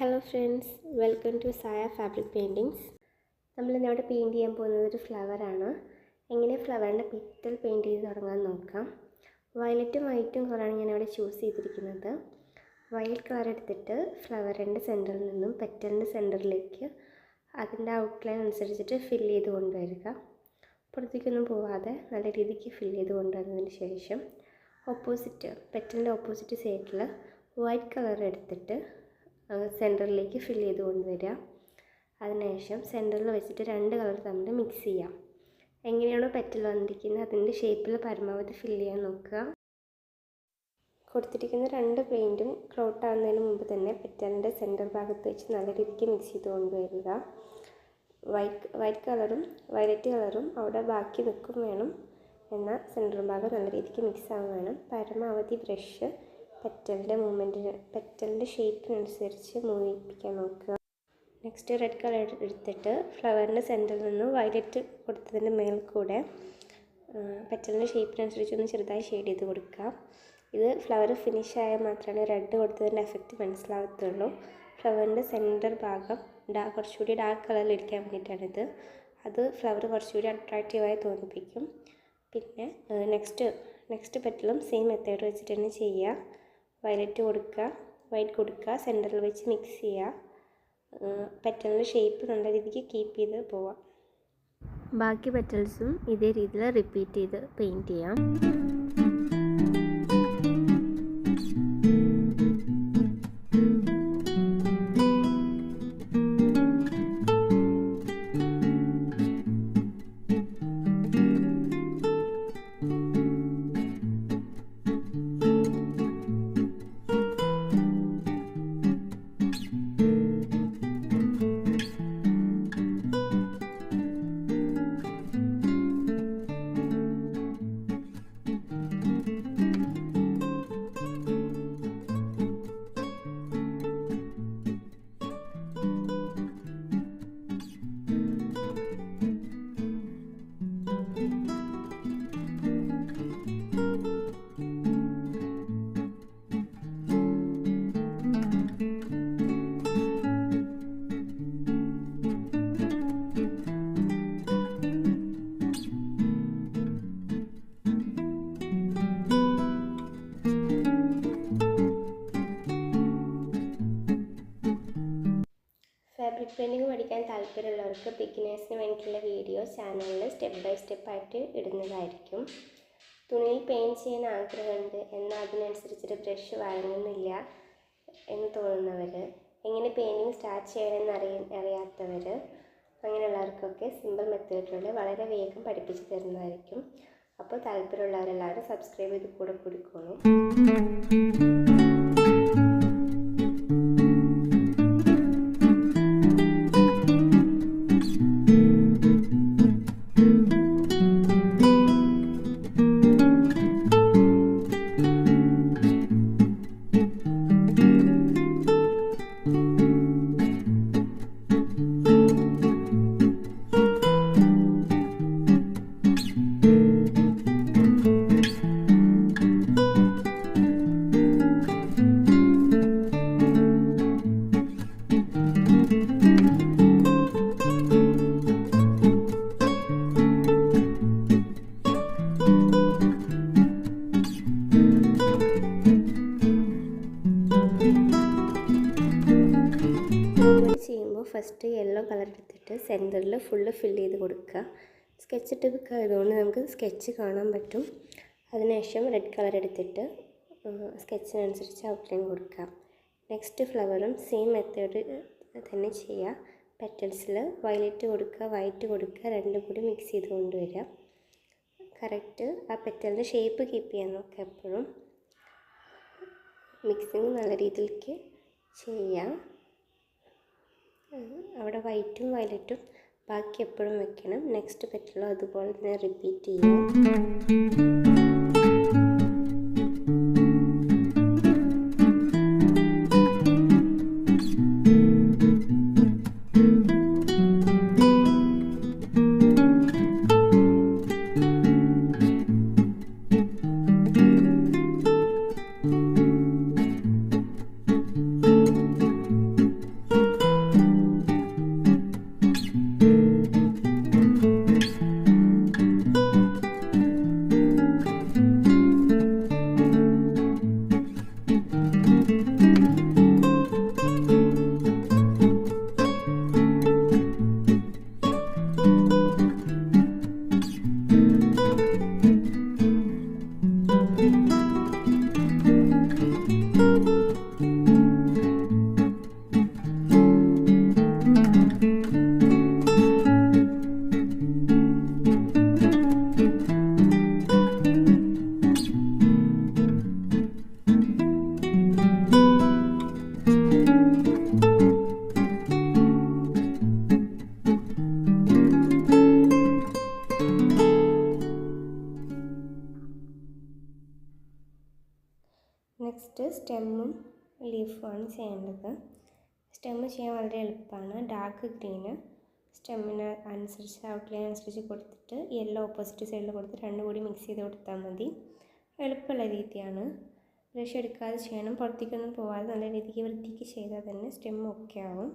Hello friends, welcome to Saya fabric paintings. നമ്മളിന്നിവിടെ paint ചെയ്യാൻ പോകുന്നത് ഒരു ഫ്ലവറാണ്. എങ്ങനെ ഫ്ലവറിൻ്റെ പെറ്റൽ പെയിൻറ്റ് ചെയ്ത് തുടങ്ങാൻ നോക്കാം. വയലറ്റും വൈറ്റും കളറാണ് ഞാനിവിടെ ചൂസ് ചെയ്തിരിക്കുന്നത്. വയലറ്റ് കളർ എടുത്തിട്ട് ഫ്ലവറിൻ്റെ സെൻറ്ററിൽ നിന്നും പെറ്റലിൻ്റെ സെൻറ്ററിലേക്ക് അതിൻ്റെ ഔട്ട്ലൈൻ അനുസരിച്ചിട്ട് ഫില്ല് ചെയ്ത് കൊണ്ടുവരിക. പുറത്തേക്കൊന്നും പോവാതെ നല്ല രീതിക്ക് ഫില്ല് ചെയ്ത് കൊണ്ടുവന്നതിന് ശേഷം പെറ്റലിൻ്റെ ഓപ്പോസിറ്റ് സൈഡിൽ വൈറ്റ് കളർ എടുത്തിട്ട് സെൻറ്ററിലേക്ക് ഫില്ല് ചെയ്ത് കൊണ്ടുവരിക. അതിനുശേഷം സെൻറ്ററിൽ വെച്ചിട്ട് രണ്ട് കളർ തമ്മിൽ മിക്സ് ചെയ്യാം. എങ്ങനെയാണോ പെറ്റൽ വന്നിരിക്കുന്നത് അതിൻ്റെ ഷേപ്പിൽ പരമാവധി ഫില്ല് ചെയ്യാൻ നോക്കുക. കൊടുത്തിരിക്കുന്ന രണ്ട് പെയിൻറ്റും ക്ലോട്ട് ആവുന്നതിന് മുമ്പ് തന്നെ പെറ്റലിൻ്റെ സെൻറ്റർ ഭാഗത്ത് വെച്ച് നല്ല രീതിക്ക് മിക്സ് ചെയ്ത് കൊണ്ടുവരിക. വയലറ്റ് കളറും അവിടെ ബാക്കി നിൽക്കും വേണം. എന്നാൽ സെൻറ്റർ ഭാഗം നല്ല രീതിക്ക് മിക്സ് ആവാൻ വേണം. പരമാവധി ബ്രഷ് പെറ്റലിൻ്റെ ഷേപ്പിനനുസരിച്ച് മൂവ് ചെയ്യിപ്പിക്കാൻ നോക്കുക. നെക്സ്റ്റ് റെഡ് കളർ എടുത്തിട്ട് ഫ്ലവറിൻ്റെ സെൻറ്ററിൽ നിന്ന് വയലറ്റ് കൊടുത്തതിൻ്റെ മേൽ കൂടെ പെറ്റലിൻ്റെ ഷേപ്പിനനുസരിച്ച് ഒന്ന് ചെറുതായി ഷെയ്ഡ് ചെയ്ത് കൊടുക്കുക. ഇത് ഫ്ലവർ ഫിനിഷ് ആയാൽ മാത്രമേ റെഡ് കൊടുത്തതിൻ്റെ എഫക്റ്റ് മനസ്സിലാവത്തുള്ളൂ. ഫ്ലവറിൻ്റെ സെൻറ്റർ ഭാഗം കുറച്ചുകൂടി ഡാർക്ക് കളറിൽ ഇരിക്കാൻ വേണ്ടിയിട്ടാണിത്. അത് ഫ്ലവർ കുറച്ചുകൂടി അട്രാക്റ്റീവായി തോന്നിപ്പിക്കും. പിന്നെ നെക്സ്റ്റ് പെറ്റലും സെയിം മെത്തേഡ് വെച്ചിട്ട് തന്നെ ചെയ്യുക. വയലറ്റ് കൊടുക്കുക, വൈറ്റ് കൊടുക്കുക, സെൻറ്ററിൽ വെച്ച് മിക്സ് ചെയ്യുക. പെറ്റലിൻ്റെ ഷേപ്പ് നല്ല രീതിക്ക് കീപ്പ് ചെയ്ത് പോവാം. ബാക്കി പെറ്റൽസും ഇതേ രീതിയിൽ റിപ്പീറ്റ് ചെയ്ത് പെയിൻറ്റ് ചെയ്യാം. ഫാബ്രിക് പെയിൻറ്റിങ് പഠിക്കാൻ താല്പര്യമുള്ളവർക്ക് ബിഗിനേഴ്സിന് വേണ്ടിയിട്ടുള്ള വീഡിയോ ചാനലിൽ സ്റ്റെപ്പ് ബൈ സ്റ്റെപ്പായിട്ട് ഇടുന്നതായിരിക്കും. തുണിയിൽ പെയിൻറ്റ് ചെയ്യാൻ ആഗ്രഹമുണ്ട് എന്നാൽ അതിനനുസരിച്ചൊരു ബ്രഷ് വാങ്ങുന്നില്ല എന്ന് തോന്നുന്നവർ, എങ്ങനെ പെയിൻറ്റിങ് സ്റ്റാർട്ട് ചെയ്യണമെന്ന് അറിയാത്തവർ, അങ്ങനെയുള്ളവർക്കൊക്കെ സിമ്പിൾ മെത്തേഡിലൂടെ വളരെ വേഗം പഠിപ്പിച്ച് തരുന്നതായിരിക്കും. അപ്പോൾ താല്പര്യമുള്ളവരെല്ലാവരും സബ്സ്ക്രൈബ് ചെയ്ത് കൂടെ കൊടുക്കണം. ചെയ്യുമ്പോൾ ഫസ്റ്റ് യെല്ലോ കളർ എടുത്തിട്ട് സെൻറ്ററിൽ ഫുള്ള് ഫില്ല് ചെയ്ത് കൊടുക്കുക. സ്കെച്ച് ടിപ്പ് ആയതുകൊണ്ട് നമുക്ക് സ്കെച്ച് കാണാൻ പറ്റും. അതിനുശേഷം റെഡ് കളർ എടുത്തിട്ട് സ്കെച്ചിനനുസരിച്ച് ഔട്ട്ലൈൻ കൊടുക്കുക. നെക്സ്റ്റ് ഫ്ലവറും സെയിം മെത്തേഡ് തന്നെ ചെയ്യുക. പെറ്റൽസിൽ വയലറ്റ് കൊടുക്കുക, വൈറ്റ് കൊടുക്കുക, രണ്ടും കൂടി മിക്സ് ചെയ്ത് കൊണ്ടുവരിക. കറക്റ്റ് ആ പെറ്റലിൻ്റെ ഷേപ്പ് കീപ്പ് ചെയ്യാൻ നോക്കുക. എപ്പോഴും മിക്സിങ് നല്ല രീതിയിലേക്ക് ചെയ്യാം. അവിടെ വൈറ്റും വയലറ്റും ബാക്കി എപ്പോഴും വെക്കണം. നെക്സ്റ്റ് പെറ്റലും അതുപോലെ തന്നെ റിപ്പീറ്റ് ചെയ്യാം. നെക്സ്റ്റ് സ്റ്റെമ്മും ലീഫുമാണ് ചെയ്യേണ്ടത്. സ്റ്റെമ്മ് ചെയ്യാൻ വളരെ എളുപ്പമാണ്. ഡാർക്ക് ഗ്രീന് സ്റ്റെമ്മിന് അനുസരിച്ച് ഔട്ട്ലൈൻ അനുസരിച്ച് കൊടുത്തിട്ട് യെല്ലോ ഓപ്പോസിറ്റ് സൈഡിൽ കൊടുത്ത് രണ്ടും കൂടി മിക്സ് ചെയ്ത് കൊടുത്താൽ മതി. എളുപ്പമുള്ള രീതിയാണ്. ബ്രഷ് എടുക്കാതെ ചെയ്യണം. പുറത്തേക്കൊന്നും പോകാതെ നല്ല രീതിക്ക് വൃത്തിക്ക് ചെയ്താൽ തന്നെ സ്റ്റെമ്മ് ഓക്കെ ആവും.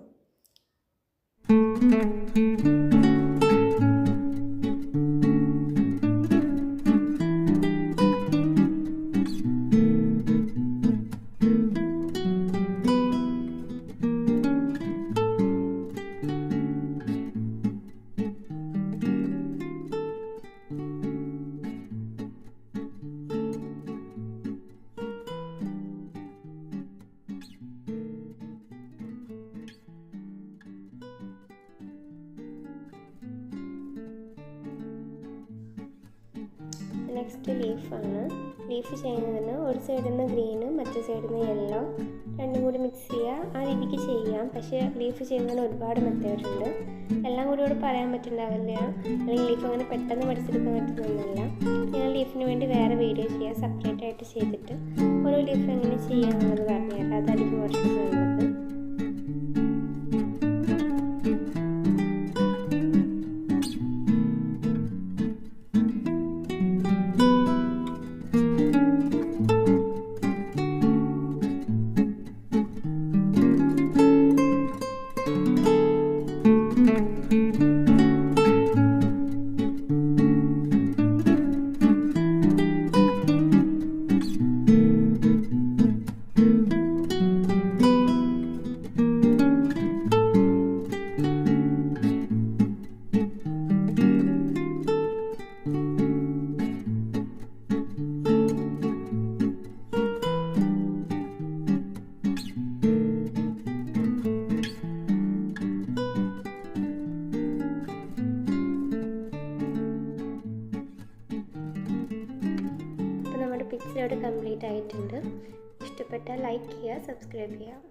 നെക്സ്റ്റ് ലീഫാണ്. ലീഫ് ചെയ്യുന്നതിന് ഒരു സൈഡിൽ നിന്ന് ഗ്രീന് മറ്റേ സൈഡിൽ നിന്ന് യെല്ലോ രണ്ടും കൂടി മിക്സ് ചെയ്യുക. ആ രീതിക്ക് ചെയ്യാം. പക്ഷേ ലീഫ് ചെയ്യുന്നതിന് ഒരുപാട് മെത്തേഡുണ്ട്. എല്ലാം കൂടി ഇവിടെ പറയാൻ പറ്റുന്നുണ്ടാവില്ല. അല്ലെങ്കിൽ ലീഫ് അങ്ങനെ പെട്ടെന്ന് പഠിച്ചെടുക്കാൻ പറ്റുന്നൊന്നുമില്ല. ഞാൻ ലീഫിന് വേണ്ടി വേറെ വീഡിയോ ചെയ്യാം, സെപ്പറേറ്റ് ആയിട്ട് ചെയ്തിട്ട് ഓരോ ലീഫ് എങ്ങനെ ചെയ്യാമെന്നുള്ളത് പറഞ്ഞുതരാം. അതായിരിക്കും കുറച്ച് നല്ലത്. പിക്ചർ ഇവിടെ കംപ്ലീറ്റ് ആയിട്ടുണ്ട്. ഇഷ്ടപ്പെട്ടാൽ ലൈക്ക് ചെയ്യുക, സബ്സ്ക്രൈബ് ചെയ്യുക.